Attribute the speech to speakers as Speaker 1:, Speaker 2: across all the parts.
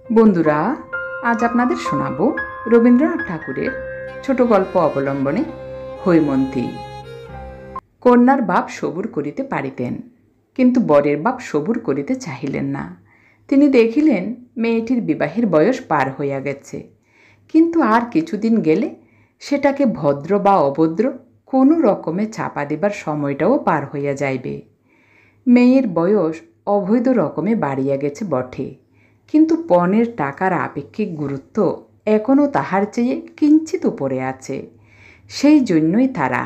Speaker 1: বন্ধুরা, আজ আপনাদের শোনাবো রবীন্দ্রনাথ ঠাকুরের ছোট গল্প অবলম্বনে হৈমন্তী। কন্যার বাপ সবুর করিতে পারিতেন, কিন্তু বরের বাপ সবুর করিতে চাহিলেন না। তিনি দেখিলেন মেয়েটির বিবাহের বয়স পার হইয়া গেছে, কিন্তু আর কিছুদিন গেলে সেটাকে ভদ্র বা অভদ্র কোনো রকমে চাপা দেবার সময়টাও পার হইয়া যাইবে। মেয়ের বয়স অবৈধ রকমে বাড়িয়া গেছে বটে, কিন্তু পণের টাকার আপেক্ষিক গুরুত্ব এখনও তাহার চেয়ে কিঞ্চিত উপরে আছে। সেই জন্যই তারা।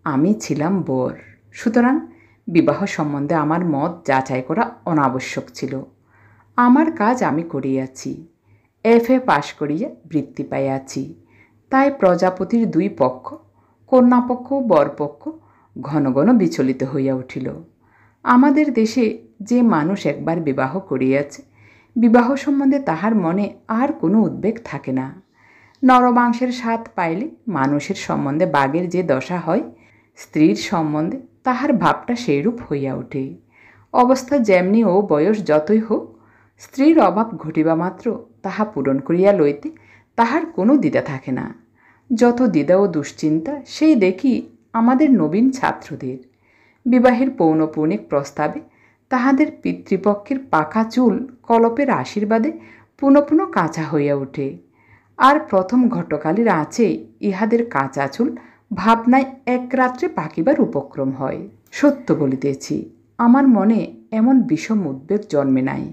Speaker 1: আমি ছিলাম বর, সুতরাং বিবাহ সম্বন্ধে আমার মত যাচাই করা অনাবশ্যক ছিল। আমার কাজ আমি করিয়াছি, FA পাশ করিয়া বৃত্তি পাইয়াছি। তাই প্রজাপতির দুই পক্ষ, কন্যাপক্ষ ও বরপক্ষ, ঘন ঘন বিচলিত হইয়া উঠিল। আমাদের দেশে যে মানুষ একবার বিবাহ করিয়াছে, বিবাহ সম্বন্ধে তাহার মনে আর কোনো উদ্বেগ থাকে না। নরমাংসের স্বাদ পাইলে মানুষের সম্বন্ধে বাঘের যে দশা হয়, স্ত্রীর সম্বন্ধে তাহার ভাবটা সেইরূপ হইয়া ওঠে। অবস্থা যেমনি ও বয়স যতই হোক, স্ত্রীর অভাব ঘটিবা মাত্র তাহা পূরণ করিয়া লইতে তাহার কোনো দ্বিধা থাকে না। যত দ্বিধা ও দুশ্চিন্তা সেই দেখি আমাদের নবীন ছাত্রদের। বিবাহের পৌনপৌনিক প্রস্তাবে তাহাদের পিতৃপক্ষের পাকা চুল কলপের আশীর্বাদে পুনঃ পুনঃ কাঁচা হইয়া ওঠে, আর প্রথম ঘটকালীর আঁচে ইহাদের কাঁচা চুল ভাবনায় এক রাত্রে পাকিবার উপক্রম হয়। সত্য বলিতেছি, আমার মনে এমন বিষম উদ্বেগ জন্মে নাই,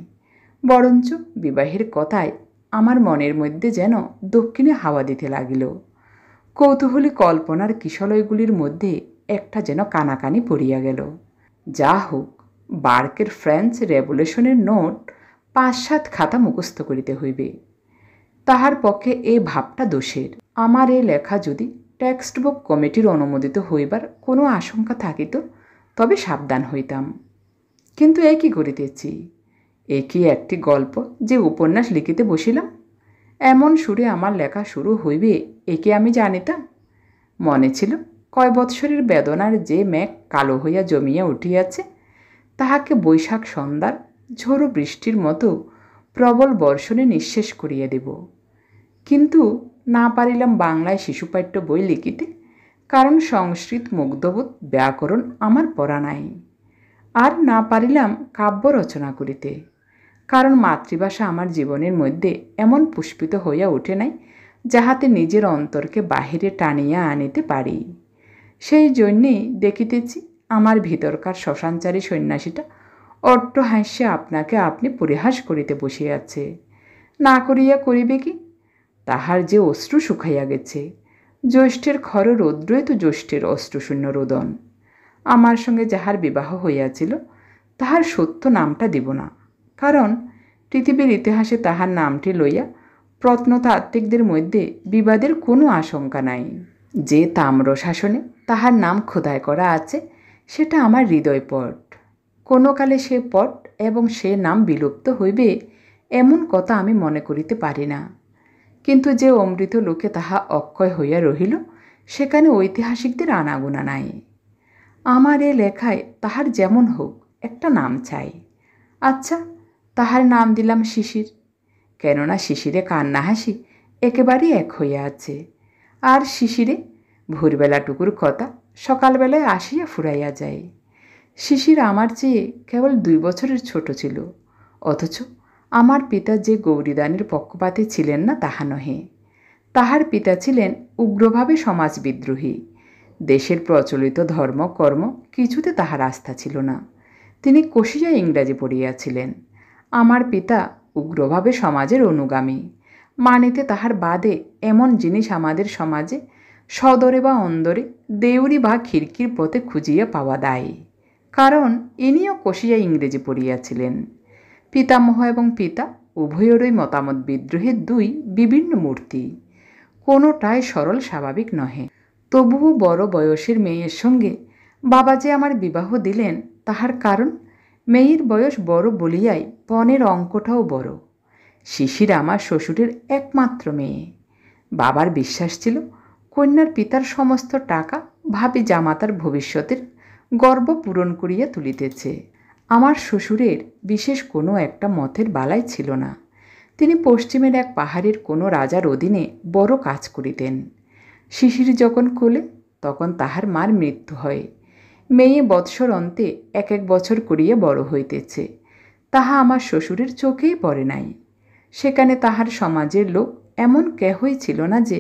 Speaker 1: বরঞ্চ বিবাহের কথায় আমার মনের মধ্যে যেন দক্ষিণে হাওয়া দিতে লাগিল। কৌতূহলী কল্পনার কিশলয়গুলির মধ্যে একটা যেন কানাকানি পড়িয়া গেল। যা হোক, বার্কের ফ্রেঞ্চ রেভলিউশনের নোট 5-7 খাতা মুখস্থ করিতে হইবে। তাহার পক্ষে এই ভাবটা দোষের। আমার এই লেখা যদি টেক্সট বুক কমিটির অনুমোদিত হইবার কোনো আশঙ্কা থাকিত, তবে সাবধান হইতাম। কিন্তু এ কি করিতেছি? এ কি একটি গল্প যে উপন্যাস লিখিতে বসিলাম? এমন সুরে আমার লেখা শুরু হইবে একে আমি জানিতাম? মনে ছিল কয় বৎসরের বেদনার যে মেঘ কালো হইয়া জমিয়া উঠিয়াছে, তাহাকে বৈশাখ সন্ধ্যার ঝোড়ো বৃষ্টির মতো প্রবল বর্ষণে নিঃশেষ করিয়া দেব। কিন্তু না পারিলাম বাংলায় শিশুপাঠ্য বই লিখিতে, কারণ সংস্কৃত মুগ্ধবোধ ব্যাকরণ আমার পড়া নাই। আর না পারিলাম কাব্য রচনা করিতে, কারণ মাতৃভাষা আমার জীবনের মধ্যে এমন পুষ্পিত হইয়া ওঠে নাই যাহাতে নিজের অন্তরকে বাহিরে টানিয়া আনিতে পারি। সেই জন্যেই দেখিতেছি আমার ভিতরকার শ্মশানচারী সন্ন্যাসীটা অট্টহাস্যে আপনাকে আপনি পরিহাস করিতে বসিয়াছে। না করিয়া করিবে কি? তাহার যে অশ্রু শুকাইয়া গেছে। জ্যৈষ্ঠের খর রৌদ্রই তো জ্যৈষ্ঠের অশ্রুশূন্য রোদন। আমার সঙ্গে যাহার বিবাহ হইয়াছিল তাহার সত্য নামটা দিব না, কারণ পৃথিবীর ইতিহাসে তাহার নামটি লইয়া প্রত্নতাত্ত্বিকদের মধ্যে বিবাদের কোনো আশঙ্কা নাই। যে তাম্র শাসনে তাহার নাম খোদাই করা আছে, সেটা আমার হৃদয়পট। কোনো কালে সে পট এবং সে নাম বিলুপ্ত হইবে এমন কথা আমি মনে করিতে পারি না। কিন্তু যে অমৃত লোকে তাহা অক্ষয় হইয়া রহিল, সেখানে ঐতিহাসিকদের আনাগোনা নাই। আমার এ লেখায় তাহার যেমন হোক একটা নাম চাই। আচ্ছা, তাহার নাম দিলাম শিশির, কেননা শিশিরে কান্না হাসি একেবারেই এক হইয়া আছে। আর শিশিরে ভোরবেলাটুকুর কথা সকালবেলায় আসিয়া ফুরাইয়া যায়। শিশির আমার চেয়ে কেবল 2 বছরের ছোট ছিল, অথচ আমার পিতা যে গৌরীদানের পক্ষপাতী ছিলেন না তাহা নহে। তাহার পিতা ছিলেন উগ্রভাবে সমাজবিদ্রোহী। দেশের প্রচলিত ধর্মকর্ম কিছুতে তাহার আস্থা ছিল না। তিনি কষিয়া ইংরাজি পড়িয়াছিলেন। আমার পিতা উগ্রভাবে সমাজের অনুগামী। মানিতে তাহার বাদে এমন জিনিস আমাদের সমাজে সদরে বা অন্দরে, দেউরি বা খিড়কির পথে খুঁজিয়া পাওয়া দায়, কারণ ইনিও কষিয়া ইংরেজি পড়িয়াছিলেন। পিতামহ এবং পিতা উভয়েরই মতামত বিদ্রোহের 2 বিভিন্ন মূর্তি, কোনোটাই সরল স্বাভাবিক নহে। তবুও বড় বয়সের মেয়ের সঙ্গে বাবা যে আমার বিবাহ দিলেন, তাহার কারণ মেয়ের বয়স বড় বলিয়াই পণের অঙ্কটাও বড়। শিশির আমার শ্বশুরের একমাত্র মেয়ে। বাবার বিশ্বাস ছিল কন্যার পিতার সমস্ত টাকা ভাবি জামাতার ভবিষ্যতের গর্ব পূরণ করিয়া তুলিতেছে। আমার শ্বশুরের বিশেষ কোনো একটা মতের বালাই ছিল না। তিনি পশ্চিমের এক পাহাড়ের কোনো রাজার অধীনে বড় কাজ করিতেন। শিশির যখন কোলে, তখন তাহার মার মৃত্যু হয়। মেয়ে বৎসর অন্তে এক এক বছর করিয়া বড় হইতেছে, তাহা আমার শ্বশুরের চোখেই পড়ে নাই। সেখানে তাহার সমাজের লোক এমন কেহই ছিল না যে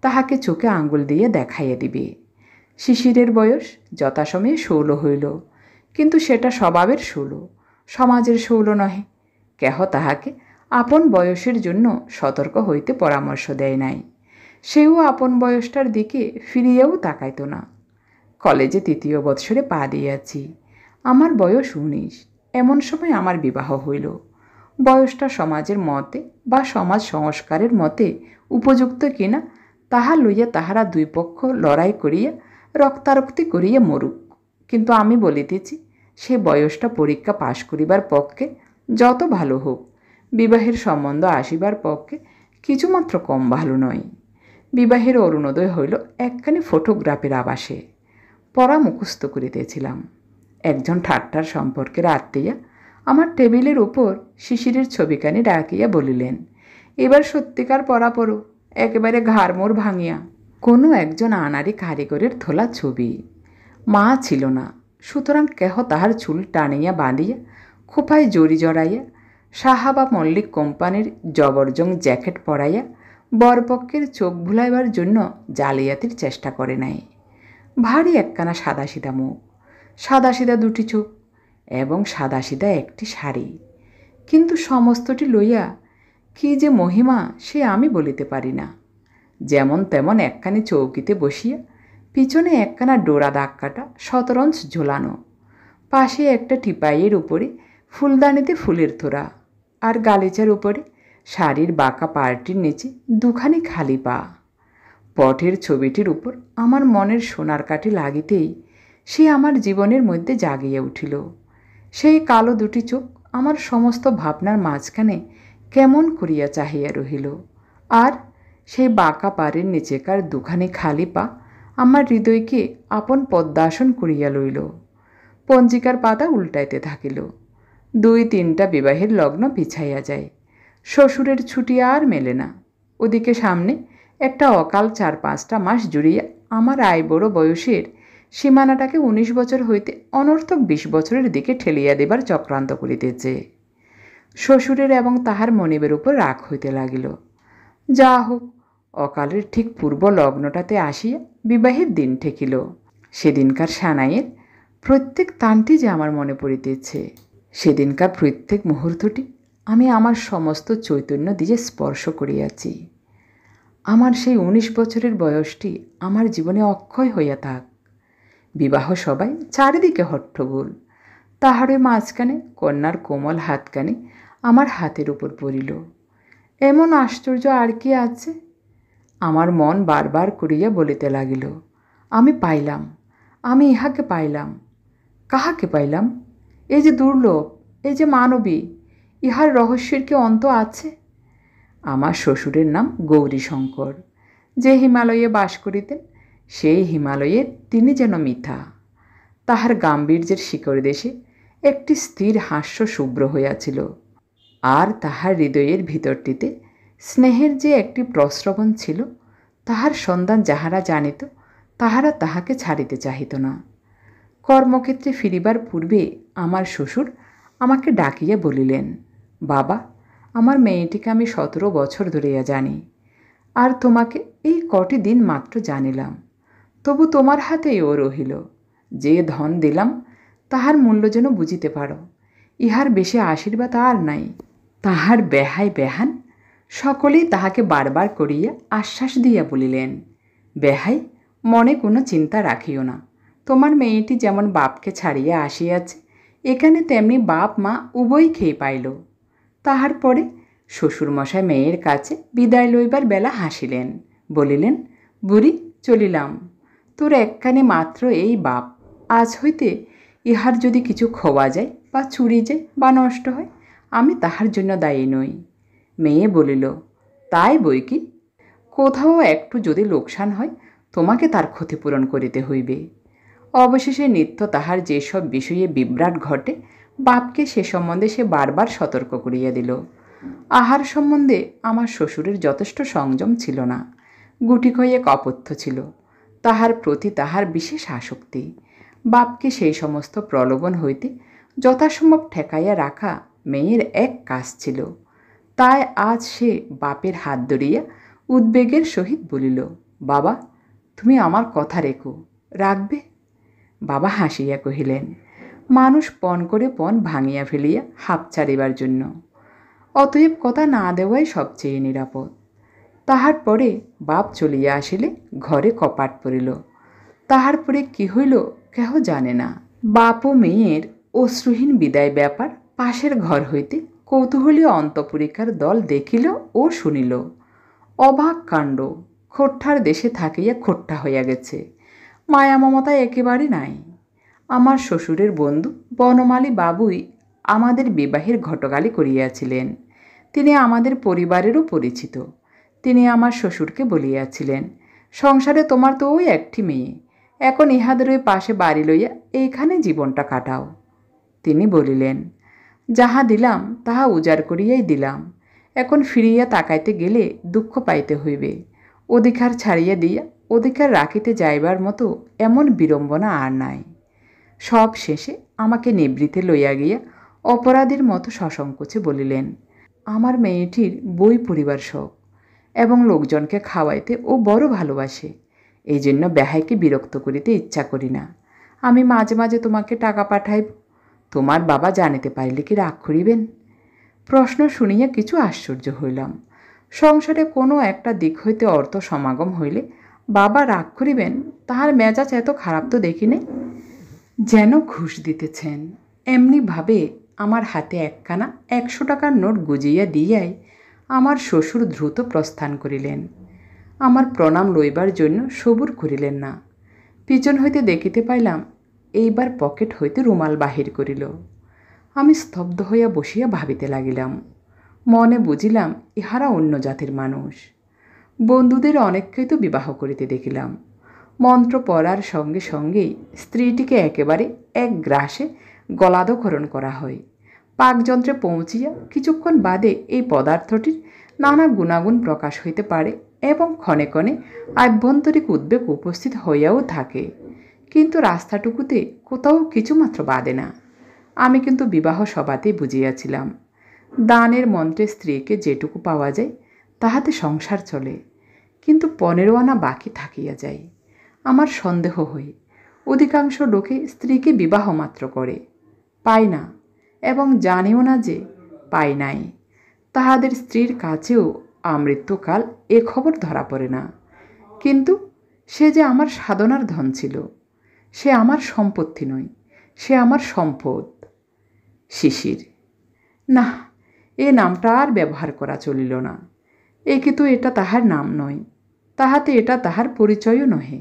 Speaker 1: তাহাকে চোখে আঙ্গুল দিয়ে দেখাইয়া দিবে। শিশিরের বয়স যথাসময়ে 16 হইল, কিন্তু সেটা স্বভাবের 16, সমাজের 16 নহে। কেহ তাহাকে আপন বয়সের জন্য সতর্ক হইতে পরামর্শ দেয় নাই। সেও আপন বয়সটার দিকে ফিরিয়েও তাকাইত না। কলেজে 3য় বৎসরে পা দিয়াছি। আমার বয়স 19। এমন সময় আমার বিবাহ হইল। বয়সটা সমাজের মতে বা সমাজ সংস্কারের মতে উপযুক্ত কিনা তাহা লইয়া তাহারা দুই পক্ষ লড়াই করিয়া রক্তারক্তি করিয়া মরুক, কিন্তু আমি বলিতেছি সে বয়সটা পরীক্ষা পাশ করিবার পক্ষে যত ভালো হোক, বিবাহের সম্বন্ধ আসিবার পক্ষে কিছুমাত্র কম ভালো নয়। বিবাহের অরুণোদয় হইল একখানি ফটোগ্রাফের আবাসে। পড়া মুখস্থ করিতেছিলাম। একজন ঠাট্টার সম্পর্কের আত্মীয়া আমার টেবিলের উপর শিশিরের ছবিখানি ডাকিয়া বলিলেন, এবার সত্যিকার পড়া পড়ো, একেবারে ঘাড়মোড় ভাঙিয়া। কোনো একজন আনাড়ি কারিগরের তোলা ছবি। মা ছিল না, সুতরাং কেহ তাহার চুল টানিয়া বাঁধিয়া খোপায় জড়ি জড়াইয়া সাহা বা মল্লিক কোম্পানির জবরজং জ্যাকেট পরাইয়া বরপক্ষের চোখ ভুলাইবার জন্য জালিয়াতির চেষ্টা করে নাই। ভারী একখানা সাদাসিধা মুখ, সাদাসিধা দুটি চোখ এবং সাদাসিধা একটি শাড়ি, কিন্তু সমস্তটি লইয়া কি যে মহিমা সে আমি বলিতে পারি না। যেমন তেমন একখানি চৌকিতে বসিয়া, পিছনে একখানা ডোরা দাগ কাটা শতরঞ্চ ঝোলানো, পাশে একটা টিপাইয়ের উপরে ফুলদানিতে ফুলের তোড়া, আর গালিচার উপরে শাড়ির বাঁকা পাড়টির নিচে দুখানি খালি পা। পটের ছবিটির উপর আমার মনের সোনার কাঠি লাগিতেই সে আমার জীবনের মধ্যে জাগিয়া উঠিল। সেই কালো দুটি চোখ আমার সমস্ত ভাবনার মাঝখানে কেমন করিয়া চাহিয়া রহিল, আর সেই বাঁকা পাড়ের নিচেকার দুখানি খালি পা আমার হৃদয়কে আপন পদ্মাসন করিয়া লইল। পঞ্জিকার পাতা উল্টাইতে থাকিল। 2-3টা বিবাহের লগ্ন পিছাইয়া যায়। শ্বশুরের ছুটি আর মেলে না। ওদিকে সামনে একটা অকাল 4-5টা মাস জুড়িয়া আমার আয় বড় বয়সের সীমানাটাকে 19 বছর হইতে অনর্থক 20 বছরের দিকে ঠেলিয়া দেবার চক্রান্ত করিতেছে। শ্বশুরের এবং তাহার মনিবের উপর রাগ হইতে লাগিল। যা হোক, অকালের ঠিক পূর্ব লগ্নটাতে আসিয়া বিবাহের দিন ঠেকিল। সেদিনকার সানাইয়ের প্রত্যেক তানটি যে আমার মনে পড়িতেছে। সেদিনকার প্রত্যেক মুহূর্তটি আমি আমার সমস্ত চৈতন্য দিয়ে স্পর্শ করিয়াছি। আমার সেই 19 বছরের বয়সটি আমার জীবনে অক্ষয় হইয়া থাক। বিবাহ সবাই চারিদিকে হট্টগোল। তাহারই মাঝখানে কন্যার কোমল হাতখানি আমার হাতের উপর পড়িল। এমন আশ্চর্য আর কি আছে? আমার মন বারবার করিয়া বলিতে লাগিল, আমি পাইলাম, আমি ইহাকে পাইলাম। কাহাকে পাইলাম? এই যে দুর্লভ, এই যে মানবী, ইহার রহস্যের কি অন্ত আছে? আমার শ্বশুরের নাম গৌরীশঙ্কর। যে হিমালয়ে বাস করিতেন, সেই হিমালয়ে তিনি যেন মিথ্যা। তাহার গাম্ভীর্যের শিকড় দেশে একটি স্থির হাস্য শুভ্র হইয়াছিল, আর তাহার হৃদয়ের ভিতরটিতে স্নেহের যে একটি প্রস্রবণ ছিল, তাহার সন্ধান যাহারা জানিত তাহারা তাহাকে ছাড়িতে চাহিত না। কর্মক্ষেত্রে ফিরিবার পূর্বে আমার শ্বশুর আমাকে ডাকিয়া বলিলেন, বাবা, আমার মেয়েটিকে আমি 17 বছর ধরিয়া জানি, আর তোমাকে এই কটি দিন মাত্র জানিলাম। তবু তোমার হাতেই ও রহিল। যে ধন দিলাম তাহার মূল্য যেন বুঝিতে পারো। ইহার বেশি আশীর্বাদ আর নাই। তাহার বেহাই বেহান সকলেই তাহাকে বারবার করিয়া আশ্বাস দিয়া বলিলেন, বেহাই, মনে কোনো চিন্তা রাখিও না। তোমার মেয়েটি যেমন বাপকে ছাড়িয়া আসিয়াছে, এখানে তেমনি বাপ মা উভয় খেয়ে পাইল। তাহার পরে শ্বশুরমশাই মেয়ের কাছে বিদায় লইবার বেলা হাসিলেন, বলিলেন, বুড়ি, চলিলাম। তোর একখানে মাত্র এই বাপ। আজ হইতে ইহার যদি কিছু খোয়া যায় বা চুরি যায় বা নষ্ট হয়, আমি তাহার জন্য দায়ী নই। মেয়ে বলিল, তাই বই কি? কোথাও একটু যদি লোকসান হয়, তোমাকে তার ক্ষতিপূরণ করিতে হইবে। অবশেষে নিত্য তাহার যেসব বিষয়ে বিভ্রাট ঘটে, বাপকে সে সম্বন্ধে সে বারবার সতর্ক করিয়া দিল। আহার সম্বন্ধে আমার শ্বশুরের যথেষ্ট সংযম ছিল না, গুটি কয়েক অপথ্য ছিল। তাহার প্রতি তাহার বিশেষ আসক্তি। বাপকে সেই সমস্ত প্রলোভন হইতে যথাসম্ভব ঠেকাইয়া রাখা মেয়ের এক কাজ ছিল। তাই আজ সে বাপের হাত ধরিয়া উদ্বেগের সহিত বলিল, বাবা, তুমি আমার কথা রেখো, রাখবে? বাবা হাসিয়া কহিলেন, মানুষ পণ করে পণ ভাঙিয়া ফেলিয়া হাঁপ ছাড়িবার জন্য, অতএব কথা না দেওয়াই সবচেয়ে নিরাপদ। তাহার পরে বাপ চলিয়া আসিলে ঘরে কপাট পড়িল। তাহার পরে কি হইল কেহ জানে না। বাপ ও মেয়ের অশ্রুহীন বিদায় ব্যাপার পাশের ঘর হইতে কৌতূহলী অন্তঃপুরিকার দল দেখিল ও শুনিল। অবাক কাণ্ড! খোট্টার দেশে থাকিয়া খোট্টা হইয়া গেছে, মায়া মমতা একেবারে নাই। আমার শ্বশুরের বন্ধু বনমালী বাবুই আমাদের বিবাহের ঘটকালি করিয়াছিলেন। তিনি আমাদের পরিবারেরও পরিচিত। তিনি আমার শ্বশুরকে বলিয়াছিলেন, সংসারে তোমার তো ওই একটি মেয়ে, এখন ইহাদের ওই পাশে বাড়ি লইয়া এইখানে জীবনটা কাটাও। তিনি বলিলেন, যাহা দিলাম তাহা উজাড় করিয়াই দিলাম, এখন ফিরিয়া তাকাইতে গেলে দুঃখ পাইতে হইবে। অধিকার ছাড়িয়া দিয়া অধিকার রাখিতে যাইবার মতো এমন বিড়ম্বনা আর নাই। সব শেষে আমাকে নিবৃতে লইয়া গিয়া অপরাধীর মতো সসংকোচে বলিলেন, আমার মেয়েটির বই পড়িবার শখ এবং লোকজনকে খাওয়াইতে ও বড় ভালোবাসে, এই জন্য বেহাইকে বিরক্ত করিতে ইচ্ছা করি না। আমি মাঝে মাঝে তোমাকে টাকা পাঠাইব, তোমার বাবা জানিতে পারিলে কি রাগ করিবেন? প্রশ্ন শুনিয়া কিছু আশ্চর্য হইলাম। সংসারে কোনো একটা দিক হইতে অর্থ সমাগম হইলে বাবা রাগ করিবেন, তাহার মেজাজ এত খারাপ তো দেখি নাই। যেন ঘুষ দিতেছেন এমনিভাবে আমার হাতে একখানা 100 টাকার নোট গুজিয়া দিয়াই আমার শ্বশুর দ্রুত প্রস্থান করিলেন। আমার প্রণাম লইবার জন্য সবুর করিলেন না। পিছন হইতে দেখিতে পাইলাম এইবার পকেট হইতে রুমাল বাহির করিল। আমি স্তব্ধ হইয়া বসিয়া ভাবিতে লাগিলাম। মনে বুঝিলাম ইহারা অন্য জাতির মানুষ। বন্ধুদের অনেককেই তো বিবাহ করিতে দেখিলাম। মন্ত্র পড়ার সঙ্গে সঙ্গেই স্ত্রীটিকে একেবারে এক গ্রাসে গলাধঃকরণ করা হয়। পাকযন্ত্রে পৌঁছিয়া কিছুক্ষণ বাদে এই পদার্থটির নানা গুণাগুণ প্রকাশ হইতে পারে এবং ক্ষণে ক্ষণে আভ্যন্তরিক উদ্বেগ উপস্থিত হইয়াও থাকে, কিন্তু রাস্তাটুকুতে কোথাও কিছুমাত্র বাদে না। আমি কিন্তু বিবাহ সভাতেই বুঝিয়াছিলাম, দানের মন্ত্রে স্ত্রীকে যেটুকু পাওয়া যায় তাহাতে সংসার চলে, কিন্তু 15 আনা বাকি থাকিয়া যায়। আমার সন্দেহ হয় অধিকাংশ লোকে স্ত্রীকে বিবাহ মাত্র করে, পায় না এবং জানেও না যে পায় নাই। তাহাদের স্ত্রীর কাছেও আমৃত্যুকাল এ খবর ধরা পড়ে না। কিন্তু সে যে আমার সাধনার ধন ছিল, সে আমার সম্পত্তি নয়, সে আমার সম্পদ। শিশির, না, এ নামটা আর ব্যবহার করা চলিল না। কিন্তু এটা তাহার নাম নয়, তাহাতে এটা তাহার পরিচয়ও নহে।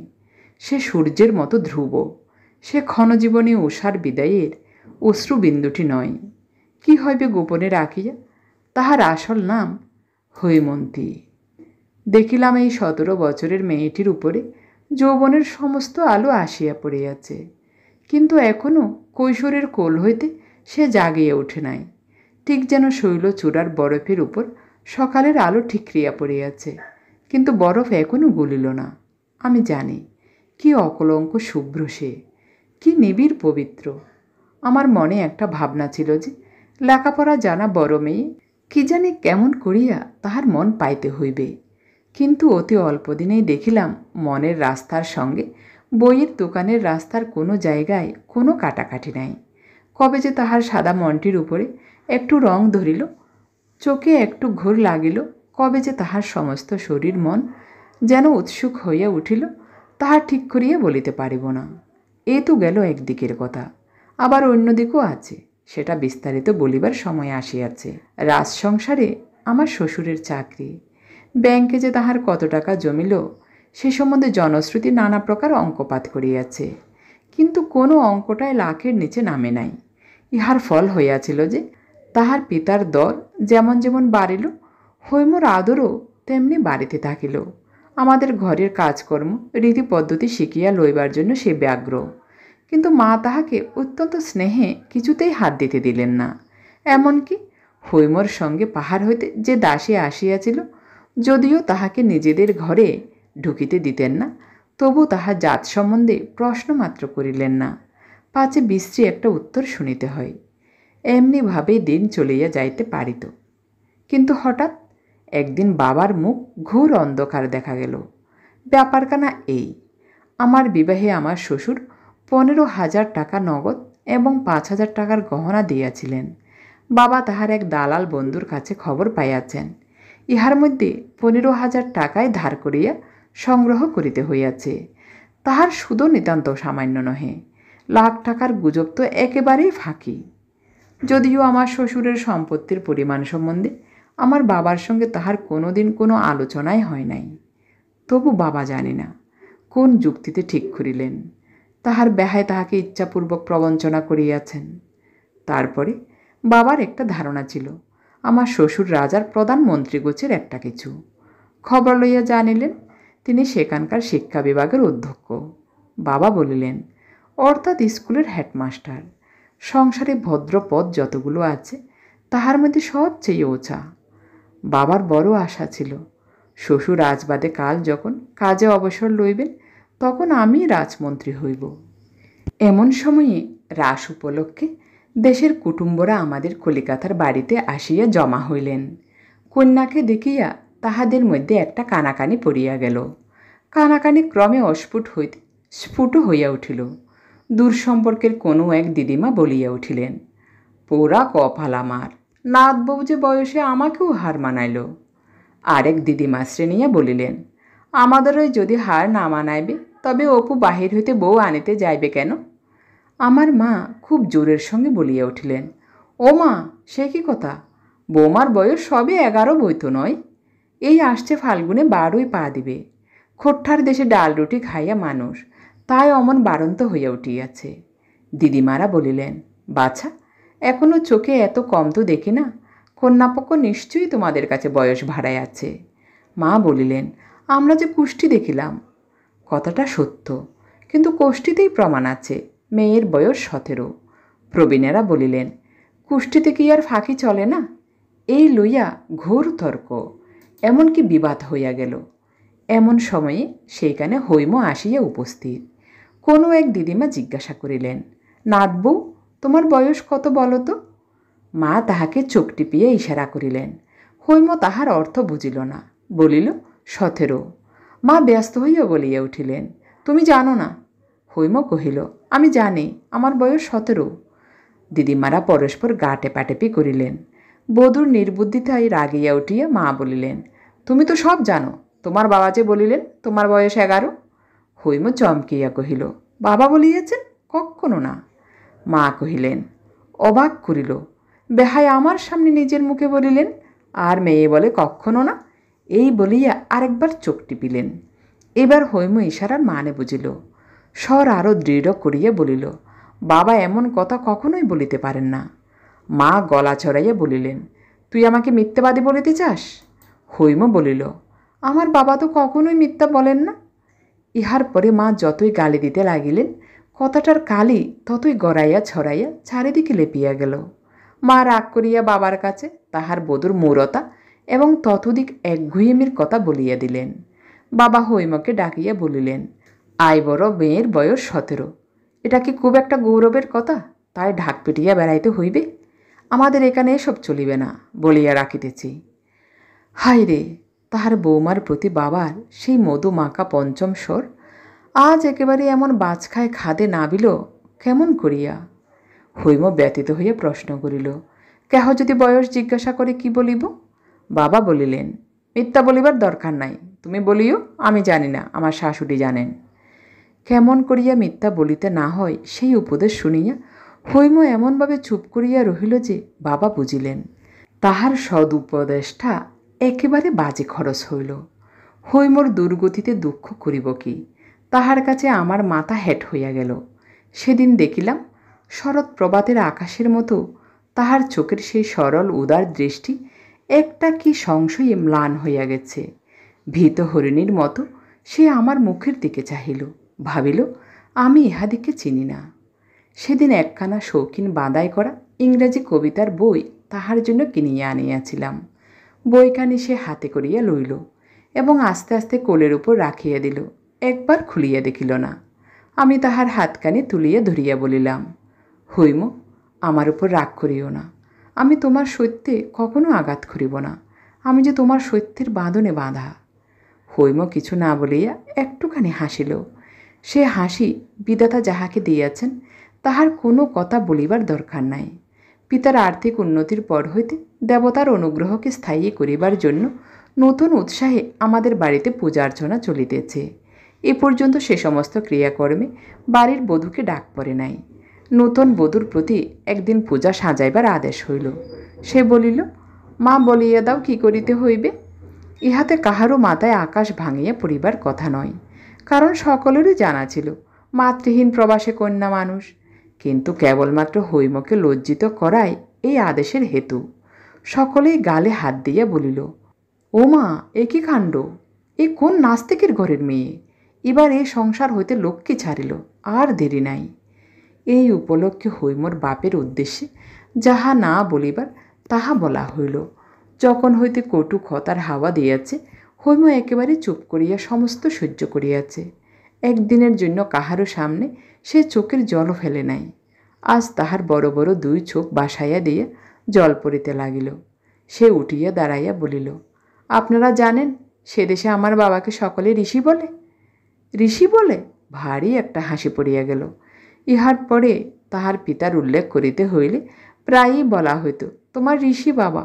Speaker 1: সে সূর্যের মতো ধ্রুব, সে ক্ষণজীবনী উষার বিদায়ের অশ্রুবিন্দুটি নয়। কি হইবে গোপনে রাখিয়া? তাহার আসল নাম হৈমন্তী। দেখিলাম এই 17 বছরের মেয়েটির উপরে যৌবনের সমস্ত আলো আসিয়া পড়িয়াছে, কিন্তু এখনও কৈশোরের কোল হইতে সে জাগিয়া ওঠে নাই। ঠিক যেন শৈলচূড়ার বরফের উপর সকালের আলো ঠিকরিয়া পড়িয়াছে, কিন্তু বরফ এখনও গলিল না। আমি জানি কি অকলঙ্ক শুভ্র সে, কি নিবিড় পবিত্র। আমার মনে একটা ভাবনা ছিল যে লেখাপড়া জানা বড় মেয়ে কি জানি কেমন করিয়া তাহার মন পাইতে হইবে, কিন্তু অতি অল্প দিনেই দেখিলাম মনের রাস্তার সঙ্গে বইয়ের দোকানের রাস্তার কোনো জায়গায় কোনো কাটাকাটি নাই। কবে যে তাহার সাদা মনটির উপরে একটু রং ধরিল, চোখে একটু ঘোর লাগিল, কবে যে তাহার সমস্ত শরীর মন যেন উৎসুক হইয়া উঠিল, তাহা ঠিক করিয়া বলিতে পারিব না। এ তো গেল একদিকের কথা, আবার অন্য দিকও আছে, সেটা বিস্তারিত বলিবার সময় আসিয়াছে। রাজসংসারে আমার শ্বশুরের চাকরি, ব্যাংকে যে তাহার কত টাকা জমিল সে সম্বন্ধে জনশ্রুতি নানা প্রকার অঙ্কপাত করিয়াছে, কিন্তু কোনো অঙ্কটায় লাখের নিচে নামে নাই। ইহার ফল হইয়াছিল যে তাহার পিতার দর যেমন যেমন বাড়িল, হৈমর আদরও তেমনি বাড়িতে থাকিল। আমাদের ঘরের কাজকর্ম রীতি পদ্ধতি শিখিয়া লইবার জন্য সে ব্যগ্র, কিন্তু মা তাহাকে অত্যন্ত স্নেহে কিছুতেই হাত দিতে দিলেন না। এমনকি হৈমর সঙ্গে পাহাড় হইতে যে দাসী আসিয়াছিল, যদিও তাহাকে নিজেদের ঘরে ঢুকিতে দিতেন না, তবু তাহার জাত সম্বন্ধে প্রশ্নমাত্র করিলেন না, পাছে বিশ্রী একটা উত্তর শুনিতে হয়। এমনিভাবেই দিন চলিয়া যাইতে পারিত। কিন্তু হঠাৎ একদিন বাবার মুখ ঘোর অন্ধকার দেখা গেল। ব্যাপারখানা এই, আমার বিবাহে আমার শ্বশুর 15,000 টাকা নগদ এবং 5,000 টাকার গহনা দিয়াছিলেন। বাবা তাহার এক দালাল বন্ধুর কাছে খবর পাইয়াছেন, ইহার মধ্যে 15,000 টাকায় ধার করিয়া সংগ্রহ করিতে হইয়াছে। তাহার সুদও নিতান্ত সামান্য নহে। লাখ টাকার গুজব তো একেবারেই ফাঁকি। যদিও আমার শ্বশুরের সম্পত্তির পরিমাণ সম্বন্ধে আমার বাবার সঙ্গে তাহার কোনো দিন কোনো আলোচনাই হয় নাই, তবু বাবা জানি না কোন যুক্তিতে ঠিক করিলেন তাহার বেহায় তাহাকে ইচ্ছাপূর্বক প্রবঞ্চনা করিয়াছেন। তারপরে বাবার একটা ধারণা ছিল আমার শ্বশুর রাজার প্রধানমন্ত্রী গোছের একটা কিছু। খবর লইয়া জানিলেন তিনি সেখানকার শিক্ষা বিভাগের অধ্যক্ষ। বাবা বলিলেন, অর্থাৎ স্কুলের হেডমাস্টার। সংসারে ভদ্র পদ যতগুলো আছে তাহার মধ্যে সবচেয়ে ওছা। বাবার বড় আশা ছিল শ্বশুর রাজবাদে কাল যখন কাজে অবসর লইবেন তখন আমি রাজমন্ত্রী হইব। এমন সময়ে রাস উপলক্ষে দেশের কুটুম্বরা আমাদের কলিকাতার বাড়িতে আসিয়া জমা হইলেন। কন্যাকে দেখিয়া তাহাদের মধ্যে একটা কানাকানি পড়িয়া গেল। কানাকানি ক্রমে অস্ফুট হইতে স্ফুট হইয়া উঠিল। দূর সম্পর্কের কোনো এক দিদিমা বলিয়া উঠিলেন, পোড়া কপাল আমার, নাতবউ যে বয়সে আমাকেও হার মানাইল। আরেক দিদিমা শ্রেণিয়া বলিলেন, আমাদেরই যদি হার না মানাইবে তবে অপু বাহির হইতে বউ আনিতে যাইবে কেন? আমার মা খুব জোরের সঙ্গে বলিয়া উঠিলেন, ও মা, সে কি কথা? বৌমার বয়স সবে 11 বইতো নয়। এই আসছে ফাল্গুনে 12ই পা দিবে। খোট্টার দেশে ডাল রুটি খাইয়া মানুষ, তাই অমন বাড়ন্ত হইয়া উঠিয়াছে। দিদিমারা বলিলেন, বাছা, এখনও চোখে এত কম তো দেখি না। কন্যাপক্ষ নিশ্চয়ই তোমাদের কাছে বয়স ভাড়ায় আছে। মা বলিলেন, আমরা যে কুষ্টি দেখিলাম। কথাটা সত্য, কিন্তু কোষ্ঠীতেই প্রমাণ আছে মেয়ের বয়স 17। প্রবীণেরা বলিলেন, কুষ্ঠিতে কি আর ফাঁকি চলে না? এই লইয়া ঘোর তর্ক, এমনকি বিবাদ হইয়া গেল। এমন সময়ে সেইখানে হৈম আসিয়া উপস্থিত। কোনো এক দিদিমা জিজ্ঞাসা করিলেন, নাতবউ, তোমার বয়স কত বলো তো? মা তাহাকে চোখ টিপিয়া ইশারা করিলেন। হৈম তাহার অর্থ বুঝিল না, বলিল, 17। মা ব্যস্ত হইয়া বলিয়া উঠিলেন, তুমি জানো না? হৈম কহিল, আমি জানি, আমার বয়স 17। দিদিমারা পরস্পর গা টেপাটেপি করিলেন। বধূর নির্বুদ্ধিতায় রাগিয়া উঠিয়া মা বলিলেন, তুমি তো সব জানো, তোমার বাবা যে বলিলেন তোমার বয়স 11। হৈম চমকিয়া কহিল, বাবা বলিয়াছেন? কক্ষনো না। মা কহিলেন, অবাক করিল, বেহাই আমার সামনে নিজের মুখে বলিলেন, আর মেয়ে বলে কক্ষনো না। এই বলিয়া আরেকবার চোখ টিপিলেন। এবার হৈম ইশারার মানে বুঝিল। স্বর আরও দৃঢ় করিয়া বলিল, বাবা এমন কথা কখনোই বলিতে পারেন না। মা গলা চড়াইয়া বলিলেন, তুই আমাকে মিথ্যাবাদী বলিতে চাস? হৈম বলিল, আমার বাবা তো কখনোই মিথ্যা বলেন না। ইহার পরে মা যতই গালি দিতে লাগিলেন, কথাটার কালি ততই গড়াইয়া ছড়াইয়া চারিদিকে লেপিয়া গেল। মা রাগ করিয়া বাবার কাছে তাহার বধূর মূরতা এবং ততোধিক একগুঁয়েমির কথা বলিয়া দিলেন। বাবা হৈমকে ডাকিয়া বলিলেন, আই বড় মেয়ের বয়স 17, এটা কি খুব একটা গৌরবের কথা? তাই ঢাক পিটিয়া বেড়াইতে হইবে? আমাদের এখানে এসব চলিবে না বলিয়া রাখিতেছি। হায় রে, তাহার বৌমার প্রতি বাবার সেই মধু মাখা পঞ্চম স্বর আজ একেবারে এমন বাজ খায় খাদে নাবিল কেমন করিয়া? হৈম ব্যতীত হইয়া প্রশ্ন করিল, কেহ যদি বয়স জিজ্ঞাসা করে কি বলিব? বাবা বলিলেন, মিথ্যা বলিবার দরকার নাই, তুমি বলিও, আমি জানি না, আমার শাশুড়ি জানেন। কেমন করিয়া মিথ্যা বলিতে না হয় সেই উপদেশ শুনিয়া হৈম এমনভাবে চুপ করিয়া রহিল যে বাবা বুঝিলেন তাহার সদ উপদেশটা একেবারে বাজে খরচ হইল। হৈমর দুর্গতিতে দুঃখ করিব কি, তাহার কাছে আমার মাথা হেঁট হইয়া গেল। সেদিন দেখিলাম শরৎ প্রভাতের আকাশের মতো তাহার চোখের সেই সরল উদার দৃষ্টি একটা কি সংশয়ে ম্লান হইয়া গেছে। ভীত হরিণীর মতো সে আমার মুখের দিকে চাহিল, ভাবিল আমি ইহাদিকে চিনি না। সেদিন একখানা শৌখিন বাঁধাই করা ইংরেজি কবিতার বই তাহার জন্য কিনিয়া আনিয়াছিলাম। বইখানি সে হাতে করিয়া লইল এবং আস্তে আস্তে কোলের উপর রাখিয়া দিল। একবার খুলিয়া দেখিল না। আমি তাহার হাতখানি তুলিয়া ধরিয়া বলিলাম, হৈম, আমার উপর রাগ করিও না। আমি তোমার সত্যে কখনো আঘাত করিব না। আমি যে তোমার সত্যের বাঁধনে বাঁধা। হৈম কিছু না বলিয়া একটুখানি হাসিল। সে হাসি বিধাতা যাহাকে দিয়াছেন তাহার কোনো কথা বলিবার দরকার নাই। পিতার আর্থিক উন্নতির পর হইতে দেবতার অনুগ্রহকে স্থায়ী করিবার জন্য নতুন উৎসাহে আমাদের বাড়িতে পূজা অর্চনা চলিতেছে। এ পর্যন্ত সে সমস্ত ক্রিয়াকর্মে বাড়ির বধূকে ডাক পড়ে নাই। নূতন বধূর প্রতি একদিন পূজা সাজাইবার আদেশ হইল। সে বলিল, মা বলিয়া দাও কি করিতে হইবে। ইহাতে কাহারও মাথায় আকাশ ভাঙিয়া পড়িবার কথা নয়, কারণ সকলেরই জানা ছিল মাতৃহীন প্রবাসে কন্যা মানুষ। কিন্তু কেবলমাত্র হৈমকে লজ্জিত করাই এই আদেশের হেতু। সকলেই গালে হাত দিয়া বলিল, ও মা, এ কি কাণ্ড! এ কোন নাস্তিকের ঘরের মেয়ে! এবার এই সংসার হইতে লক্ষ্মী ছাড়িল, আর দেরি নাই। এই উপলক্ষে হৈমর বাপের উদ্দেশ্যে যাহা না বলিবার তাহা বলা হইল। যখন হইতে কটু কথার হাওয়া দিয়াছে, হৈম একেবারে চুপ করিয়া সমস্ত সহ্য করিয়াছে। একদিনের জন্য কাহারও সামনে সে চোখের জলও ফেলে নাই। আজ তাহার বড় বড় দুই চোখ বাসাইয়া দিয়া জল পড়িতে লাগিল। সে উঠিয়া দাঁড়াইয়া বলিল, আপনারা জানেন সে দেশে আমার বাবাকে সকলে ঋষি বলে। ঋষি বলে? ভারী একটা হাসি পড়িয়া গেল। ইহার পরে তাহার পিতার উল্লেখ করিতে হইলে প্রায়ই বলা হইত, তোমার ঋষি বাবা।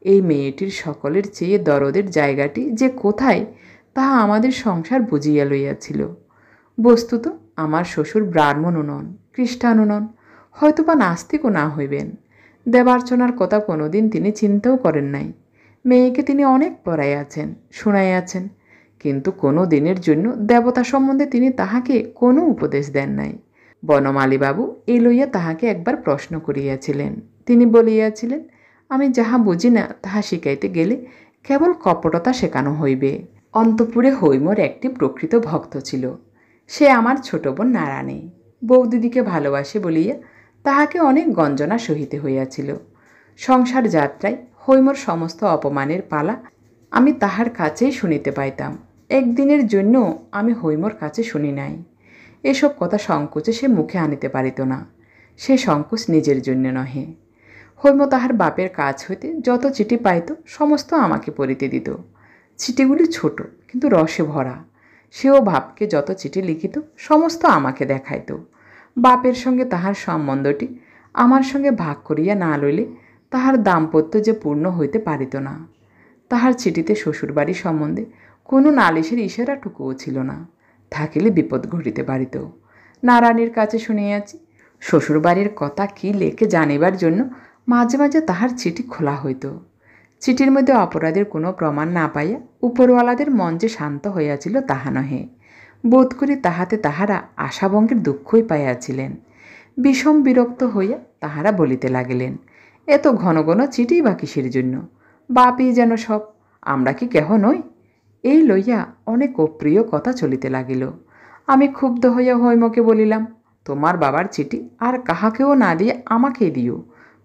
Speaker 1: এই মেয়েটির সকলের চেয়ে দরদের জায়গাটি যে কোথায় তাহা আমাদের সংসার বুঝিয়া লইয়াছিল। বস্তুত আমার শ্বশুর ব্রাহ্মণও নন, খ্রিস্টানও নন, হয়তোবা নাস্তিকও না হইবেন। দেবার্চনার কথা কোনোদিন তিনি চিন্তাও করেন নাই। মেয়েকে তিনি অনেক পড়াইয়াছেন, শুনাইয়াছেন, কিন্তু কোনো দিনের জন্য দেবতা সম্বন্ধে তিনি তাহাকে কোনো উপদেশ দেন নাই। বনমালীবাবু এই লইয়া তাহাকে একবার প্রশ্ন করিয়াছিলেন। তিনি বলিয়াছিলেন, আমি যাহা বুঝি না তাহা শিখাইতে গেলে কেবল কপটতা শেখানো হইবে। অন্তঃপুরে হৈমর একটি প্রকৃত ভক্ত ছিল। সে আমার ছোট বোন নারায়ণী। বৌদিদিকে ভালোবাসে বলিয়া তাহাকে অনেক গঞ্জনা সহিতে হইয়াছিল। সংসার যাত্রায় হৈমর সমস্ত অপমানের পালা আমি তাহার কাছেই শুনিতে পাইতাম। একদিনের জন্য আমি হৈমর কাছে শুনি নাই। এসব কথা সংকোচে সে মুখে আনিতে পারিত না। সে সংকোচ নিজের জন্য নহে। হৈম তাহার বাপের কাছ হইতে যত চিঠি পাইত সমস্ত আমাকে পড়িতে দিত। চিঠিগুলি ছোট কিন্তু রসে ভরা। সেও বাপকে যত চিঠি লিখিত সমস্ত আমাকে দেখাইত। বাপের সঙ্গে তাহার সম্বন্ধটি আমার সঙ্গে ভাগ করিয়া না লইলে তাহার দাম্পত্য যে পূর্ণ হইতে পারিত না। তাহার চিঠিতে শ্বশুরবাড়ি সম্বন্ধে কোনো নালিশের ইশারাটুকুও ছিল না। থাকিলে বিপদ ঘটিতে পারিত। নারায়ণীর কাছে শুনিয়াছি, শ্বশুরবাড়ির কথা কি লেখে জানিবার জন্য মাঝে মাঝে তাহার চিঠি খোলা হইত। চিঠির মধ্যে অপরাধের কোনো প্রমাণ না পাইয়া উপরওয়ালাদের মন যে শান্ত হইয়াছিল তাহা নহে। বোধ করি তাহাতে তাহারা আশাভঙ্গের দুঃখই পাইয়াছিলেন। বিষম বিরক্ত হইয়া তাহারা বলিতে লাগিলেন, এত ঘন ঘন চিঠি বা কিসের জন্য? বাপই যেন সব, আমরা কি কেহ নই? এই লইয়া অনেক অপ্রিয় কথা চলিতে লাগিল। আমি ক্ষুব্ধ হইয়া হৈমকে বলিলাম, তোমার বাবার চিঠি আর কাহাকেও না দিয়ে আমাকেই দিও।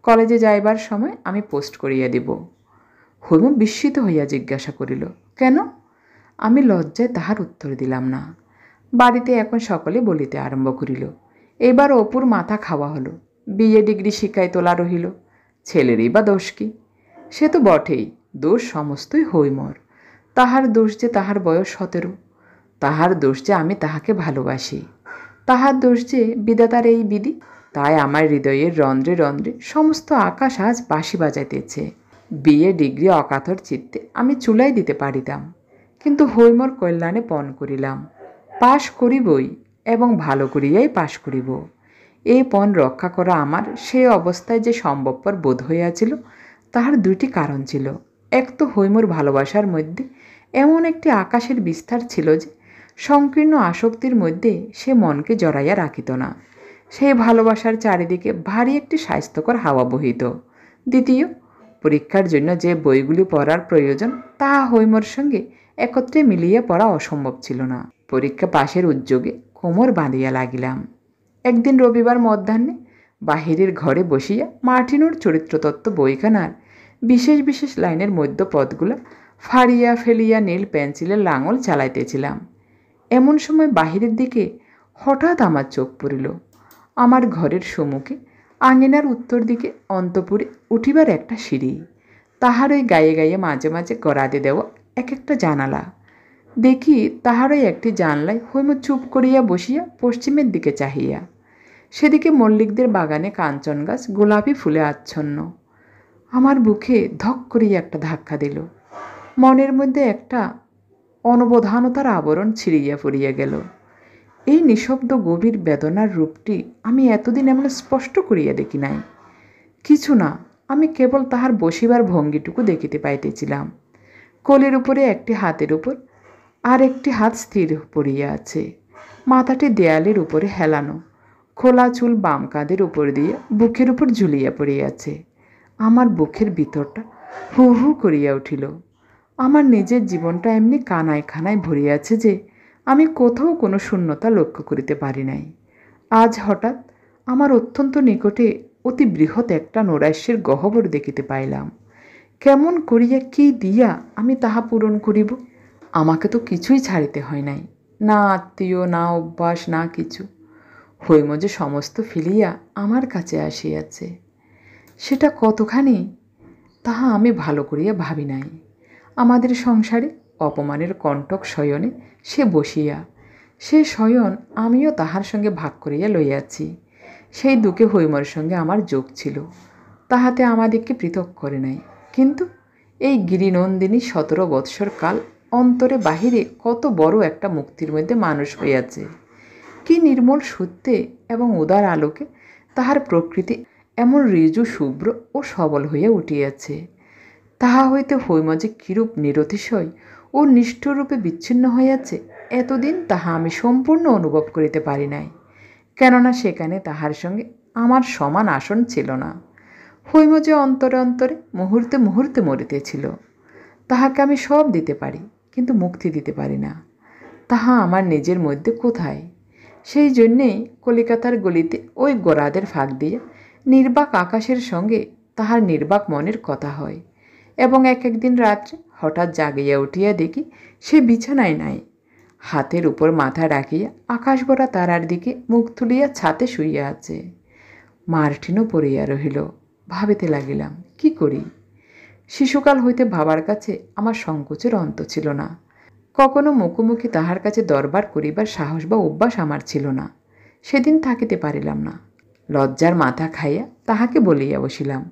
Speaker 1: কলেজে যাইবার সময় আমি পোস্ট করিয়া দিব। হৈম বিস্মিত হইয়া জিজ্ঞাসা করিল, কেন? আমি লজ্জায় তাহার উত্তর দিলাম না। বাড়িতে এখন সকলে বলিতে আরম্ভ করিল, এবার অপুর মাথা খাওয়া হলো, বিএ ডিগ্রি শিক্ষায় তোলা রহিল, ছেলেরই বা দোষ কি? সে তো বটেই, দোষ সমস্তই হৈমর। তাহার দোষ যে তাহার বয়স 17, তাহার দোষ যে আমি তাহাকে ভালোবাসি, তাহার দোষ যে বিধাতার এই বিধি। তাই আমার হৃদয়ের রন্ধ্রে রন্ধ্রে সমস্ত আকাশ আজ বাঁশি বাজাইতেছে। বিএ ডিগ্রি অকাতর চিত্তে আমি চুলাই দিতে পারিতাম, কিন্তু হৈমর কল্যাণে পণ করিলাম। পাশ করিবই এবং ভালো করিয়াই পাশ করিব। এই পণ রক্ষা করা আমার সে অবস্থায় যে সম্ভবপর বোধ হইয়াছিল তাহার দুইটি কারণ ছিল। এক তো হৈমর ভালোবাসার মধ্যে এমন একটি আকাশের বিস্তার ছিল যে সংকীর্ণ আসক্তির মধ্যে সে মনকে জড়াইয়া রাখিত না। সেই ভালোবাসার চারিদিকে ভারী একটি স্বাস্থ্যকর হাওয়া বহিত। দ্বিতীয়, পরীক্ষার জন্য যে বইগুলি পড়ার প্রয়োজন তাহা হৈমর সঙ্গে একত্রে মিলিয়ে পড়া অসম্ভব ছিল না। পরীক্ষা পাশের উদ্যোগে কোমর বাঁধিয়া লাগিলাম। একদিন রবিবার মধ্যাহ্নে বাহিরের ঘরে বসিয়া মার্টিনোর চরিত্রতত্ত্ব বইখানার বিশেষ বিশেষ লাইনের মধ্য পদগুলা ফাড়িয়া ফেলিয়া নীল পেন্সিলের লাঙল চালাইতেছিলাম। এমন সময় বাহিরের দিকে হঠাৎ আমার চোখ পড়িল। আমার ঘরের সম্মুখে আঙিনার উত্তর দিকে অন্তপুরে উঠিবার একটা সিঁড়ি, তাহার ওই গায়ে গায়ে মাঝে মাঝে গড়াদে দেওয়া এক একটা জানালা। দেখি তাহারই একটি জানলায় হৈম চুপ করিয়া বসিয়া পশ্চিমের দিকে চাহিয়া। সেদিকে মল্লিকদের বাগানে কাঞ্চন গাছ গোলাপি ফুলে আচ্ছন্ন। আমার বুকে ধক করিয়া একটা ধাক্কা দিল। মনের মধ্যে একটা অনবধানতার আবরণ ছিঁড়িয়া পড়িয়া গেল। এই নিঃশব্দ গভীর বেদনার রূপটি আমি এতদিন এমন স্পষ্ট করিয়া দেখি নাই। কিছু না, আমি কেবল তাহার বসিবার ভঙ্গিটুকু দেখিতে পাইতেছিলাম। কোলের উপরে একটি হাতের উপর আর একটি হাত স্থির পড়িয়া আছে, মাথাটি দেয়ালের উপরে হেলানো, খোলা চুল বাম কাঁধের উপর দিয়ে বুকের উপর ঝুলিয়া পড়িয়াছে। আমার বুকের ভিতরটা হু হু করিয়া উঠিল। আমার নিজের জীবনটা এমনি কানায় খানায় ভরিয়াছে যে আমি কোথাও কোনো শূন্যতা লক্ষ্য করিতে পারি নাই। আজ হঠাৎ আমার অত্যন্ত নিকটে অতি বৃহৎ একটা নৈরাশ্যের গহ্বর দেখিতে পাইলাম। কেমন করিয়া কি দিয়া আমি তাহা পূরণ করিব? আমাকে তো কিছুই ছাড়িতে হয় নাই, না আত্মীয়, না অভ্যাস, না কিছু। হৈম যে সমস্ত ফেলিয়া আমার কাছে আসিয়াছে, সেটা কতখানি তাহা আমি ভালো করিয়া ভাবি নাই। আমাদের সংসারে অপমানের কণ্টক শয়নে সে বসিয়া, সে শয়ন আমিও তাহার সঙ্গে ভাগ করিয়া লইয়াছি। সেই দুঃখে হৈমর সঙ্গে আমার যোগ ছিল, তাহাতে আমাদিগকে পৃথক করে নাই। কিন্তু এই গিরিনন্দিনী 17 বৎসর কাল অন্তরে বাহিরে কত বড় একটা মুক্তির মধ্যে মানুষ হইয়াছে। কি নির্মল সত্যে এবং উদার আলোকে তাহার প্রকৃতি এমন ঋজু শুভ্র ও সবল হইয়া উঠিয়াছে। তাহা হইতে হৈম যে কিরূপ নিরতিশয় ও নিষ্ঠুরূপে বিচ্ছিন্ন হইয়াছে, এতদিন তাহা আমি সম্পূর্ণ অনুভব করিতে পারি নাই। কেননা সেখানে তাহার সঙ্গে আমার সমান আসন ছিল না। হৈম যে অন্তরে অন্তরে মুহূর্তে মুহূর্তে মরিতেছিল, তাহাকে আমি সব দিতে পারি, কিন্তু মুক্তি দিতে পারি না। তাহা আমার নিজের মধ্যে কোথায়? সেই জন্যেই কলিকাতার গলিতে ওই গোরাদের ফাঁক দিয়ে নির্বাক আকাশের সঙ্গে তাহার নির্বাক মনের কথা হয়, এবং এক একদিন রাত্রে হঠাৎ জাগিয়া উঠিয়া দেখি সে বিছানায় নাই, হাতের উপর মাথা রাখিয়া আকাশ ভরা তারার দিকে মুখ তুলিয়া ছাতে শুইয়া আছে। মার্টিনও পড়িয়া রহিল। ভাবিতে লাগিলাম, কি করি? শিশুকাল হইতে ভাবার কাছে আমার সংকোচের অন্ত ছিল না। কখনো মুখোমুখি তাহার কাছে দরবার করিবার সাহস বা অভ্যাস আমার ছিল না। সেদিন থাকিতে পারিলাম না। লজ্জার মাথা খাইয়া তাহাকে বলিয়া বসিলাম,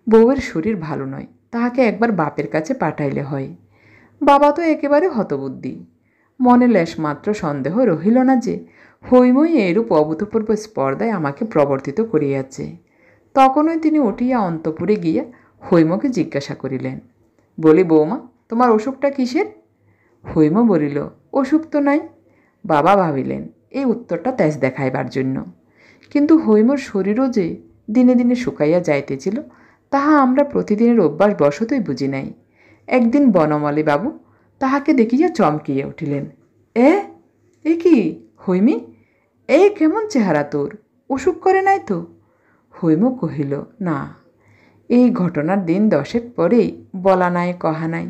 Speaker 1: বউয়ের শরীর ভালো নয়, তাহাকে একবার বাপের কাছে পাঠাইলে হয়। বাবা তো একেবারে হতবুদ্ধি। মনে লেশমাত্র সন্দেহ রহিল না যে হৈমই এরূপ অভূতপূর্ব স্পর্ধায় আমাকে প্রবর্তিত করিয়াছে। তখনই তিনি উঠিয়া অন্তপুরে গিয়া হৈমকে জিজ্ঞাসা করিলেন, বলি বৌমা, তোমার অসুখটা কিসের? হৈম বলিল, অসুখ তো নাই। বাবা ভাবিলেন এই উত্তরটা তেজ দেখাইবার জন্য, কিন্তু হৈমর শরীরও যে দিনে দিনে শুকাইয়া যাইতেছিল, তাহা আমরা প্রতিদিনের অভ্যাস বশতই বুঝি নাই। একদিন বনমালী বাবু তাহাকে দেখিয়া চমকিয়া উঠিলেন। এ কি হৈমি, এই কেমন চেহারা তোর, অসুখ করে নাই তো? হৈম কহিল, না। এই ঘটনার দিন 10 পরেই বলা নাই কহা নাই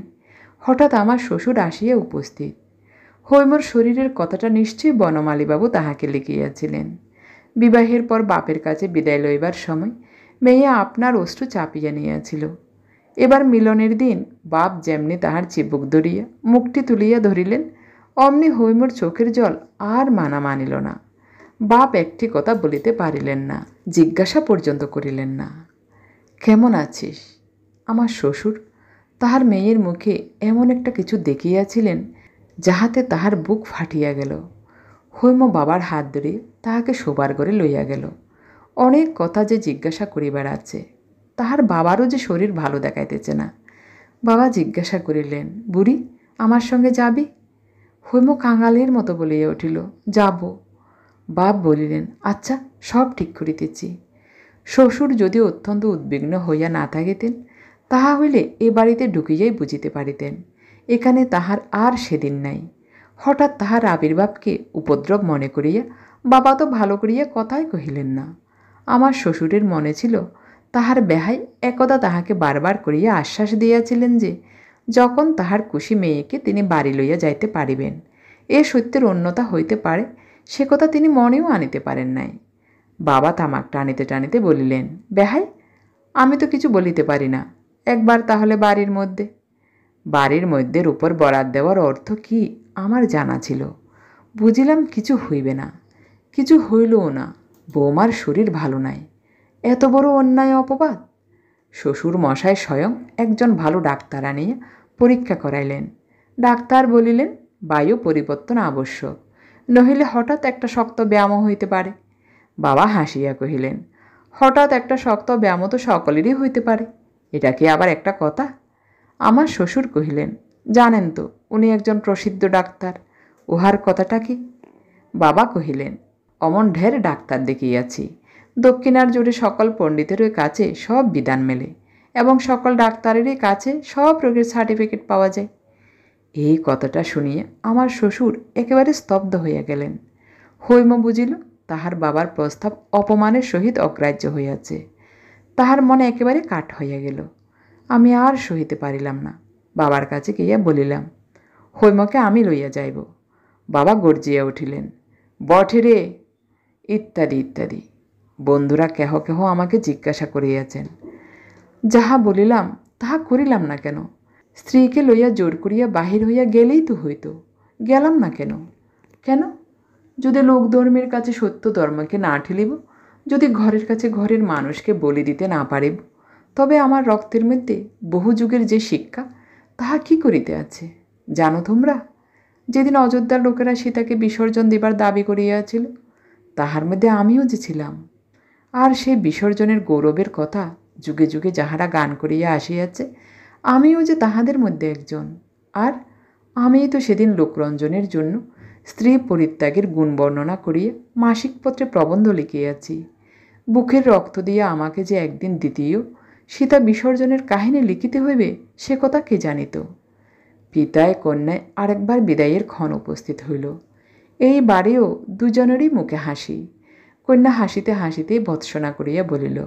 Speaker 1: হঠাৎ আমার শ্বশুর আসিয়া উপস্থিত। হৈমর শরীরের কথাটা নিশ্চয়ই বনমালীবাবু তাহাকে লিখিয়াছিলেন। বিবাহের পর বাপের কাছে বিদায় লইবার সময় মেয়ে আপনার অশ্রু চাপিয়া নিয়াছিল। এবার মিলনের দিন বাপ যেমনি তাহার চিবুক ধরিয়া মুখটি তুলিয়া ধরিলেন, অমনি হৈমর চোখের জল আর মানা মানিল না। বাপ একটি কথা বলিতে পারিলেন না, জিজ্ঞাসা পর্যন্ত করিলেন না, কেমন আছিস? আমার শ্বশুর তাহার মেয়ের মুখে এমন একটা কিছু দেখিয়াছিলেন যাহাতে তাহার বুক ফাটিয়া গেল। হৈম বাবার হাত ধরিয়া তাহাকে শোবার ঘরে লইয়া গেল। অনেক কথা যে জিজ্ঞাসা করিবার আছে। তাহার বাবারও যে শরীর ভালো দেখাইতেছে না। বাবা জিজ্ঞাসা করিলেন, বুড়ি আমার সঙ্গে যাবি? হৈম কাঙালের মতো বলিয়া উঠিল, যাব। বাপ বলিলেন, আচ্ছা, সব ঠিক করিতেছি। শ্বশুর যদি অত্যন্ত উদ্বিগ্ন হইয়া না থাকিতেন, তাহা হইলে এ বাড়িতে ঢুকিয়াই বুঝিতে পারিতেন এখানে তাহার আর সেদিন নাই। হঠাৎ তাহার আবির্ভাবকে উপদ্রব মনে করিয়া বাবা তো ভালো করিয়া কথাই কহিলেন না। আমার শ্বশুরের মনে ছিল তাহার বেহাই একদা তাহাকে বারবার করিয়া আশ্বাস দিয়াছিলেন যে যখন তাহার খুশি মেয়েকে তিনি বাড়ি লইয়া যাইতে পারিবেন। এ সত্যের অন্যতা হইতে পারে সে কথা তিনি মনেও আনিতে পারেন নাই। বাবা তামাক টানিতে টানিতে বলিলেন, বেহাই, আমি তো কিছু বলিতে পারি না, একবার তাহলে বাড়ির মধ্যে। বাড়ির মধ্যের উপর বরাত দেওয়ার অর্থ কি আমার জানা ছিল। বুঝিলাম কিছু হইবে না, কিছু হইলও না। বৌমার শরীর ভালো নাই, এত বড় অন্যায় অপবাদ। শ্বশুর মশাই স্বয়ং একজন ভালো ডাক্তার আনিয়া পরীক্ষা করাইলেন। ডাক্তার বলিলেন বায়ু পরিবর্তন আবশ্যক, নহিলে হঠাৎ একটা শক্ত ব্যায়ামও হইতে পারে। বাবা হাসিয়া কহিলেন, হঠাৎ একটা শক্ত ব্যায়ামও তো সকলেরই হইতে পারে, এটা কি আবার একটা কথা? আমার শ্বশুর কহিলেন, জানেন তো উনি একজন প্রসিদ্ধ ডাক্তার, উহার কথাটা কি? বাবা কহিলেন, অমন ঢের ডাক্তার দেখিয়াছি, দক্ষিণার জুড়ে সকল পণ্ডিতের কাছে সব বিধান মেলে এবং সকল ডাক্তারেরই কাছে সব রোগের সার্টিফিকেট পাওয়া যায়। এই কথাটা শুনিয়ে আমার শ্বশুর একেবারে স্তব্ধ হইয়া গেলেন। হৈম বুঝিল তাহার বাবার প্রস্তাব অপমানের সহিত অগ্রাহ্য হইয়াছে। তাহার মনে একেবারে কাঠ হইয়া গেল। আমি আর সহিতে পারিলাম না। বাবার কাছে গিয়া বলিলাম, হৈমকে আমি লইয়া যাইব। বাবা গর্জিয়া উঠিলেন, বটে রে, ইত্যাদি ইত্যাদি। বন্ধুরা কেহ কেহ আমাকে জিজ্ঞাসা করিয়াছেন। যাহা বলিলাম তাহা করিলাম না কেন? স্ত্রীকে লইয়া জোর করিয়া বাহির হইয়া গেলেই তো হইত, গেলাম না কেন? কেন? যদি লোকধর্মের কাছে সত্য ধর্মকে না ঠেলিব, যদি ঘরের কাছে ঘরের মানুষকে বলি দিতে না পারিব, তবে আমার রক্তের মধ্যে বহু যুগের যে শিক্ষা তাহা কি করিতে আছে জানো তোমরা? যেদিন অযোধ্যার লোকেরা সীতাকে বিসর্জন দিবার দাবি করিয়াছিল, তাহার মধ্যে আমিও যে ছিলাম। আর সেই বিসর্জনের গৌরবের কথা যুগে যুগে যাহারা গান করিয়া আসিয়াছে, আমিও যে তাহাদের মধ্যে একজন। আর আমিই তো সেদিন লোকরঞ্জনের জন্য স্ত্রী পরিত্যাগের গুণ বর্ণনা করিয়া মাসিক পত্রে প্রবন্ধ লিখিয়াছি। বুকের রক্ত দিয়া আমাকে যে একদিন দ্বিতীয় সীতা বিসর্জনের কাহিনী লিখিতে হইবে সে কথা কে জানিত? পিতায় কন্যায় আরেকবার বিদায়ের ক্ষণ উপস্থিত হইল। এই বাড়িও দুজনেরই মুখে হাসি। কন্যা হাসিতে হাসিতেই ভৎসনা করিয়া বলিল,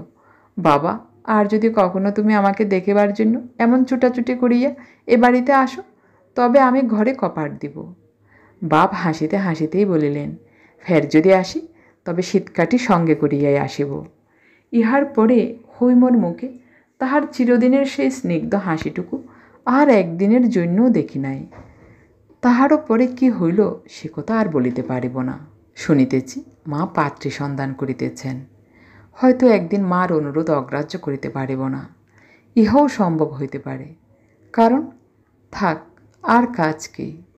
Speaker 1: বাবা, আর যদি কখনো তুমি আমাকে দেখিবার জন্য এমন ছুটাছুটি করিয়া এ বাড়িতে আসো, তবে আমি ঘরে কপাট দিব। বাপ হাসিতে হাসিতেই বলিলেন, ফের যদি আসি তবে শীতকাঠি সঙ্গে করিয়াই আসিব। ইহার পরে হৈমর মুখে তাহার চিরদিনের সেই স্নিগ্ধ হাসিটুকু আর একদিনের জন্যও দেখি নাই। তাহারও পরে কি হইল সে কথা আর বলিতে পারিব না। শুনিতেছি মা পাত্রী সন্ধান করিতেছেন। হয়তো একদিন মার অনুরোধ অগ্রাহ্য করিতে পারিব না, ইহাও সম্ভব হইতে পারে। কারণ থাক, আর কাজ কি?